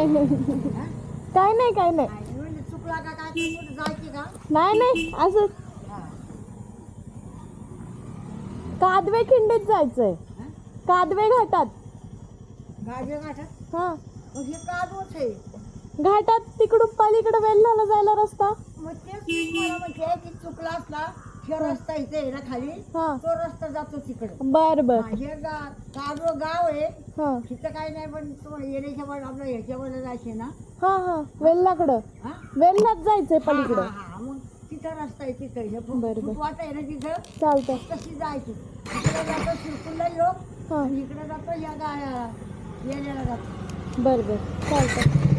काय नाही हा? काय नाही काय नाही काय म्हणजे चुकला का काय कुठे जायची का नाही नाही असं हा. कादवे खिंडीत जायचंय हा? कादवे घाटात गाडी गाठत हा मग हे काढूच आहे घाटात तिकडून पलीकडे वेल्ह्याला जायला रस्ता मग तेच मला म्हणते की चुकला असला हे रस्ता इथे आहे ना खाली हा तो रस्ता जातो तिकडे बर बर हे काढो गाव आहे हा तिथं काही नाही पण येण्याच्या वर आपलं ह्याच्यावर जायचे ना हा हा वेल्ह्याकडं हा वेल्ह्यात जायचंय हा, पलीकडं हा, हा. मग तिथं रस्ता आहे तिथं हे बरं. फुटवाट आहे ना तिथं चालतंय तशी जायची इकडे जातो शिरपूरला लोक हा आणि इकडे जातो या गाया येण्याला जातो बर बर चालतंय